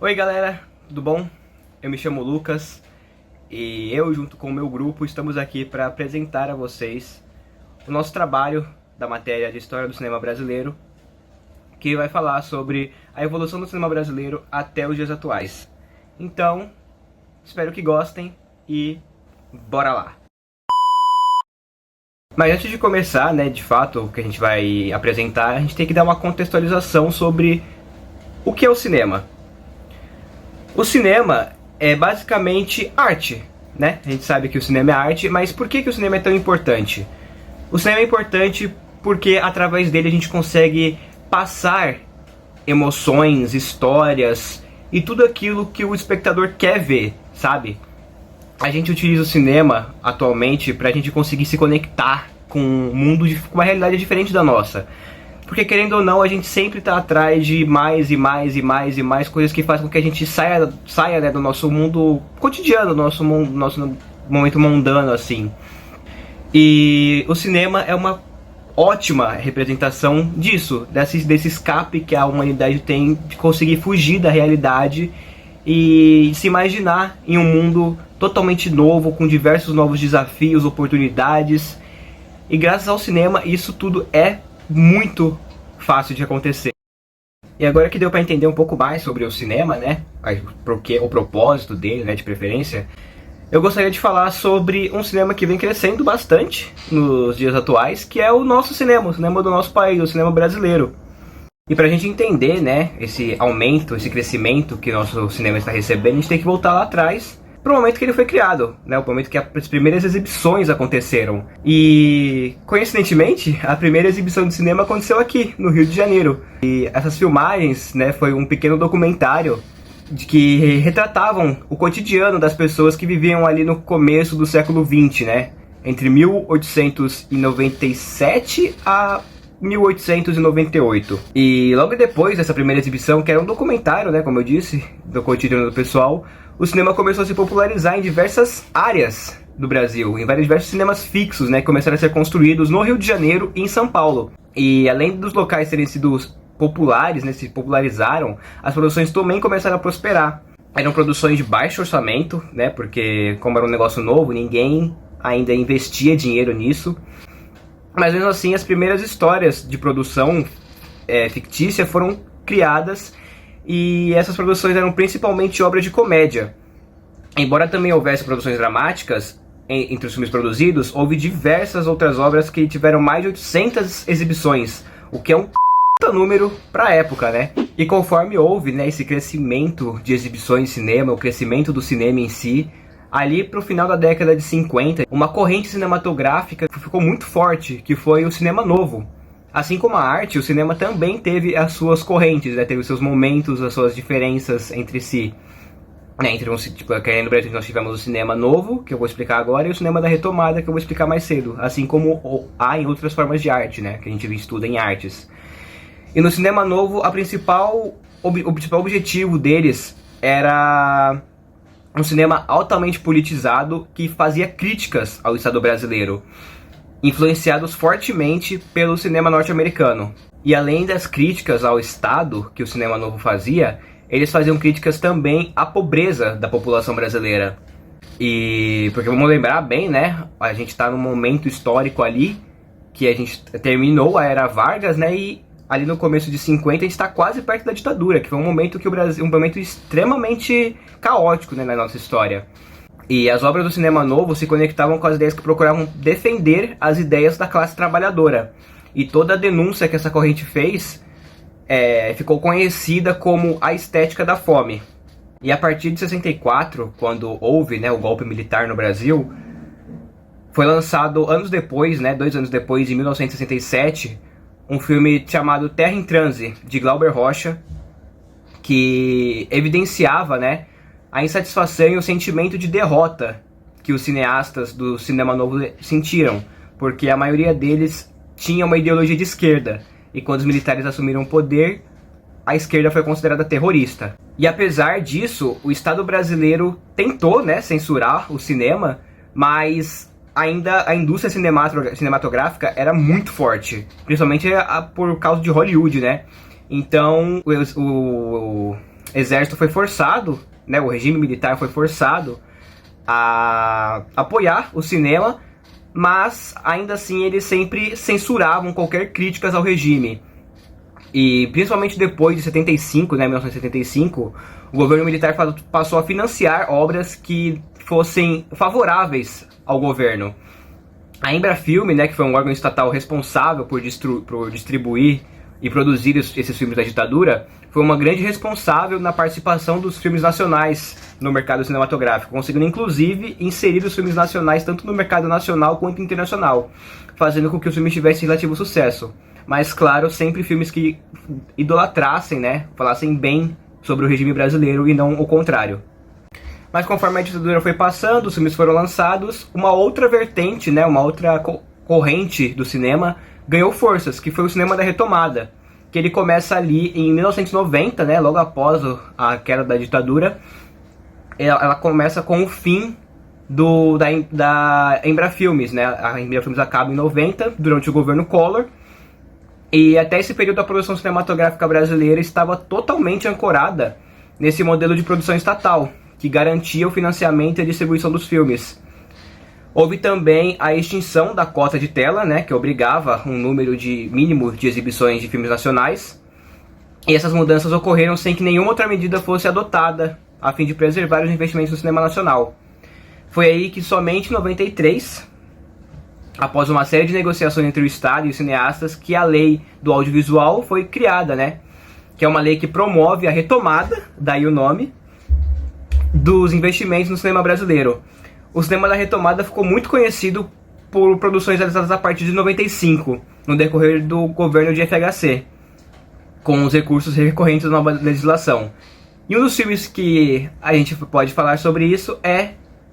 Oi galera, tudo bom? Eu me chamo Lucas e eu, junto com o meu grupo, estamos aqui para apresentar a vocês o nosso trabalho da matéria de História do Cinema Brasileiro, que vai falar sobre a evolução do cinema brasileiro até os dias atuais. Então, espero que gostem e bora lá! Mas antes de começar, né, de fato, o que a gente vai apresentar, a gente tem que dar uma contextualização sobre o que é o cinema. O cinema é basicamente arte, né? A gente sabe que o cinema é arte, mas por que o cinema é tão importante? O cinema é importante porque através dele a gente consegue passar emoções, histórias e tudo aquilo que o espectador quer ver, sabe? A gente utiliza o cinema atualmente pra gente conseguir se conectar com um mundo, com uma realidade diferente da nossa. Porque querendo ou não, a gente sempre tá atrás de mais e mais e mais e mais coisas que fazem com que a gente saia né, do nosso mundo cotidiano, do nosso momento mundano, assim. E o cinema é uma ótima representação disso, desse escape que a humanidade tem de conseguir fugir da realidade e se imaginar em um mundo totalmente novo, com diversos novos desafios, oportunidades. E graças ao cinema, isso tudo é muito fácil de acontecer. E agora que deu para entender um pouco mais sobre o cinema, né, o propósito dele, né, de preferência, eu gostaria de falar sobre um cinema que vem crescendo bastante nos dias atuais, que é o nosso cinema, o cinema do nosso país, o cinema brasileiro. E pra gente entender, né, esse aumento, esse crescimento que o nosso cinema está recebendo, a gente tem que voltar lá atrás pro momento que ele foi criado, né, o momento que as primeiras exibições aconteceram. E, coincidentemente, a primeira exibição de cinema aconteceu aqui, no Rio de Janeiro. E essas filmagens, né, foi um pequeno documentário de que retratavam o cotidiano das pessoas que viviam ali no começo do século XX, né, entre 1897 a 1898. E logo depois dessa primeira exibição, que era um documentário, né, como eu disse, do cotidiano do pessoal, o cinema começou a se popularizar em diversas áreas do Brasil, em vários diversos cinemas fixos, né, que começaram a ser construídos no Rio de Janeiro e em São Paulo. E além dos locais terem sido populares, né, se popularizaram, as produções também começaram a prosperar. Eram produções de baixo orçamento, né, porque como era um negócio novo, ninguém ainda investia dinheiro nisso. Mas mesmo assim, as primeiras histórias de produção fictícia foram criadas, e essas produções eram principalmente obras de comédia. Embora também houvesse produções dramáticas entre os filmes produzidos, houve diversas outras obras que tiveram mais de 800 exibições, o que é um número para a época, né? E conforme houve, né, esse crescimento de exibições de cinema, o crescimento do cinema em si, ali pro final da década de 50, uma corrente cinematográfica ficou muito forte, que foi o cinema novo. Assim como a arte, o cinema também teve as suas correntes, né? Teve os seus momentos, as suas diferenças entre si. Né? Aqui no Brasil nós tivemos o cinema novo, que eu vou explicar agora, e o cinema da retomada, que eu vou explicar mais cedo. Assim como há em outras formas de arte, né? Que a gente estuda em artes. E no cinema novo, o principal objetivo deles era um cinema altamente politizado que fazia críticas ao Estado brasileiro, influenciados fortemente pelo cinema norte-americano. E além das críticas ao Estado que o cinema novo fazia, eles faziam críticas também à pobreza da população brasileira. E porque vamos lembrar bem, né, a gente está num momento histórico ali, que a gente terminou a Era Vargas, né, e ali no começo de 50 a gente está quase perto da ditadura, que foi um momento que o Brasil, um momento extremamente caótico, né, na nossa história. E as obras do cinema novo se conectavam com as ideias que procuravam defender as ideias da classe trabalhadora. E toda a denúncia que essa corrente fez ficou conhecida como a estética da fome. E a partir de 64, quando houve, né, o golpe militar no Brasil, foi lançado anos depois, né, 2 anos depois, em 1967, um filme chamado Terra em Transe, de Glauber Rocha, que evidenciava, né, a insatisfação e o sentimento de derrota que os cineastas do cinema novo sentiram, porque a maioria deles tinha uma ideologia de esquerda, e quando os militares assumiram o poder, a esquerda foi considerada terrorista. E apesar disso, o Estado brasileiro tentou, né, censurar o cinema, mas ainda a indústria cinematográfica era muito forte, principalmente por causa de Hollywood, né? Então exército foi forçado, né, o regime militar foi forçado a apoiar o cinema, mas ainda assim eles sempre censuravam qualquer críticas ao regime. E principalmente depois de 75, né, 1975, o governo militar passou a financiar obras que fossem favoráveis ao governo. A Embrafilme, né, que foi um órgão estatal responsável por distribuir e produzir esses filmes da ditadura, foi uma grande responsável na participação dos filmes nacionais no mercado cinematográfico, conseguindo inclusive inserir os filmes nacionais tanto no mercado nacional quanto internacional, fazendo com que os filmes tivessem relativo sucesso. Mas claro, sempre filmes que idolatrassem, né, falassem bem sobre o regime brasileiro e não o contrário. Mas conforme a ditadura foi passando, os filmes foram lançados, uma outra vertente, né, uma outra corrente do cinema ganhou forças, que foi o cinema da retomada, que ele começa ali em 1990, né, logo após a queda da ditadura. Ela começa com o fim da Embrafilmes, né? A Embrafilmes acaba em 90, durante o governo Collor, e até esse período a produção cinematográfica brasileira estava totalmente ancorada nesse modelo de produção estatal, que garantia o financiamento e a distribuição dos filmes. Houve também a extinção da cota de tela, né, que obrigava um número mínimo de exibições de filmes nacionais. E essas mudanças ocorreram sem que nenhuma outra medida fosse adotada, a fim de preservar os investimentos no cinema nacional. Foi aí que somente em 93, após uma série de negociações entre o Estado e os cineastas, que a lei do audiovisual foi criada, né, que é uma lei que promove a retomada, daí o nome, dos investimentos no cinema brasileiro. O cinema da retomada ficou muito conhecido por produções realizadas a partir de 95, no decorrer do governo de FHC, com os recursos recorrentes da nova legislação. E um dos filmes que a gente pode falar sobre isso é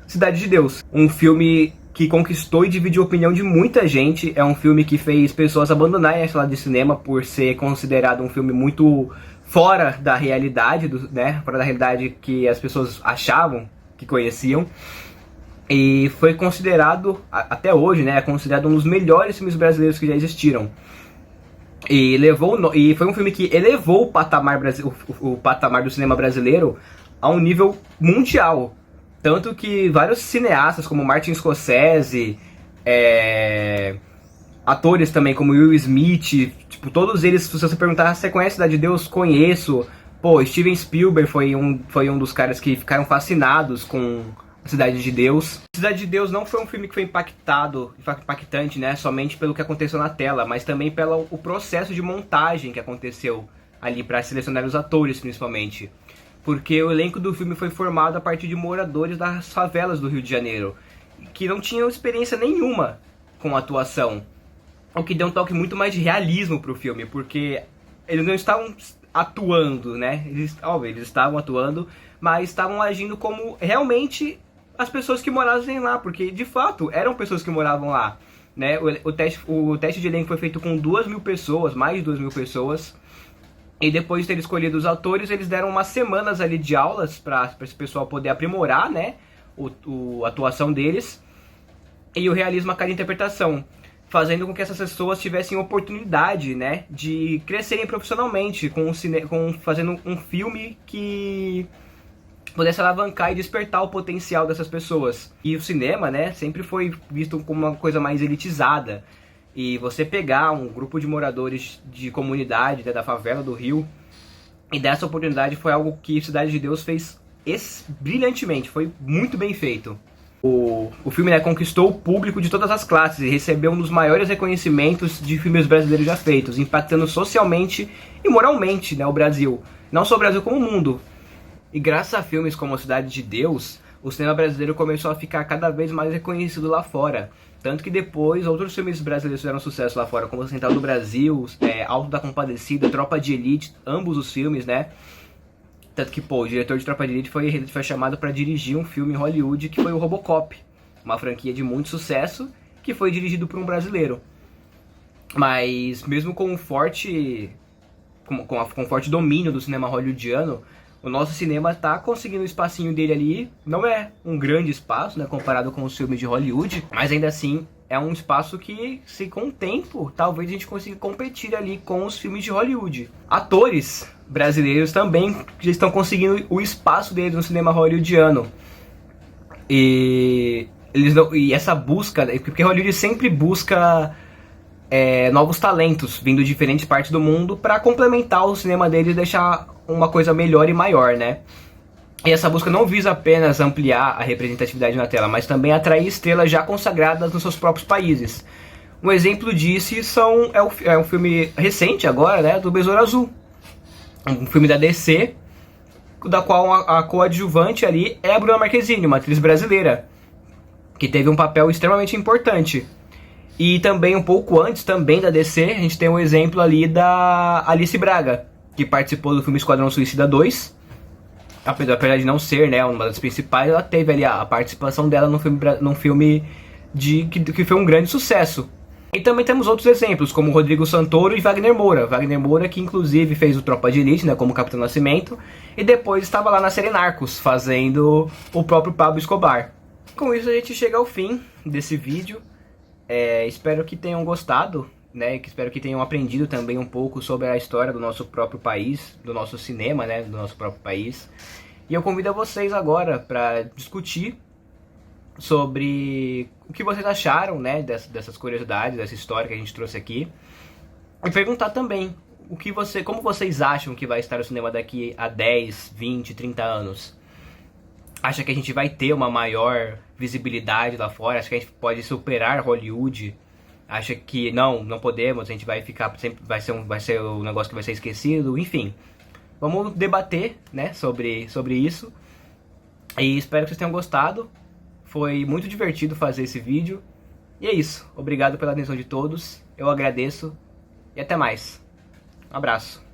Cidade de Deus, um filme que conquistou e dividiu a opinião de muita gente. É um filme que fez pessoas abandonarem a sala de cinema por ser considerado um filme muito fora da realidade, né? Fora da realidade que as pessoas achavam que conheciam. E foi considerado, até hoje, né? É considerado um dos melhores filmes brasileiros que já existiram. E foi um filme que elevou o patamar do cinema brasileiro a um nível mundial. Tanto que vários cineastas, como Martin Scorsese, atores também como Will Smith, tipo, todos eles, se você perguntar, você conhece Cidade de Deus? Conheço. Pô, Steven Spielberg foi um dos caras que ficaram fascinados com Cidade de Deus. Cidade de Deus não foi um filme que foi impactante, né, somente pelo que aconteceu na tela, mas também pelo o processo de montagem que aconteceu ali para selecionar os atores, principalmente. Porque o elenco do filme foi formado a partir de moradores das favelas do Rio de Janeiro, que não tinham experiência nenhuma com atuação. O que deu um toque muito mais de realismo pro filme, porque eles não estavam atuando, né? Eles estavam atuando, mas estavam agindo como realmente as pessoas que moravam lá, porque de fato eram pessoas que moravam lá, né? O teste de elenco foi feito com 2.000 pessoas, mais de 2.000 pessoas. E depois de ter escolhido os atores, eles deram umas semanas ali de aulas para esse pessoal poder aprimorar, né, a atuação deles e o realismo a cada interpretação, fazendo com que essas pessoas tivessem oportunidade, né, de crescerem profissionalmente fazendo um filme que pudesse alavancar e despertar o potencial dessas pessoas. E o cinema, né, sempre foi visto como uma coisa mais elitizada. E você pegar um grupo de moradores de comunidade, né, da favela do Rio, e dessa oportunidade foi algo que Cidade de Deus fez brilhantemente, foi muito bem feito. O filme, né, conquistou o público de todas as classes e recebeu um dos maiores reconhecimentos de filmes brasileiros já feitos, impactando socialmente e moralmente, né, o Brasil. Não só o Brasil, como o mundo. E graças a filmes como Cidade de Deus, o cinema brasileiro começou a ficar cada vez mais reconhecido lá fora. Tanto que depois outros filmes brasileiros fizeram sucesso lá fora, como Central do Brasil, Auto da Compadecida, Tropa de Elite, ambos os filmes, né? Tanto que, o diretor de Tropa de Elite foi chamado para dirigir um filme em Hollywood que foi o Robocop, uma franquia de muito sucesso que foi dirigido por um brasileiro. Mas mesmo com um forte domínio do cinema hollywoodiano, o nosso cinema tá conseguindo o espacinho dele ali. Não é um grande espaço, né, comparado com os filmes de Hollywood, mas ainda assim é um espaço que, se com o tempo, talvez a gente consiga competir ali com os filmes de Hollywood. Atores brasileiros também já estão conseguindo o espaço deles no cinema hollywoodiano. E essa busca, porque Hollywood sempre busca novos talentos vindo de diferentes partes do mundo para complementar o cinema deles e deixar uma coisa melhor e maior, né? E essa busca não visa apenas ampliar a representatividade na tela, mas também atrair estrelas já consagradas nos seus próprios países. Um exemplo disso é um filme recente agora, né, do Besouro Azul. Um filme da DC, da qual a coadjuvante ali é a Bruna Marquezine, uma atriz brasileira, que teve um papel extremamente importante. E também um pouco antes também da DC, a gente tem um exemplo ali da Alice Braga, que participou do filme Esquadrão Suicida 2. Apesar de não ser, né, uma das principais, ela teve ali a participação dela num filme que foi um grande sucesso. E também temos outros exemplos, como Rodrigo Santoro e Wagner Moura. Wagner Moura, que inclusive fez o Tropa de Elite, né, como Capitão Nascimento, e depois estava lá na série Narcos, fazendo o próprio Pablo Escobar. Com isso a gente chega ao fim desse vídeo. Espero que tenham gostado, né, espero que tenham aprendido também um pouco sobre a história do nosso próprio país, do nosso cinema, né, do nosso próprio país. E eu convido a vocês agora para discutir sobre o que vocês acharam, né, dessas curiosidades, dessa história que a gente trouxe aqui. E perguntar também como vocês acham que vai estar o cinema daqui a 10, 20, 30 anos. Acha que a gente vai ter uma maior visibilidade lá fora? Acha que a gente pode superar Hollywood? Acha que não podemos, a gente vai ficar sempre, vai ser um negócio que vai ser esquecido? Enfim, vamos debater, né, sobre isso. E espero que vocês tenham gostado. Foi muito divertido fazer esse vídeo. E é isso. Obrigado pela atenção de todos. Eu agradeço. E até mais. Um abraço.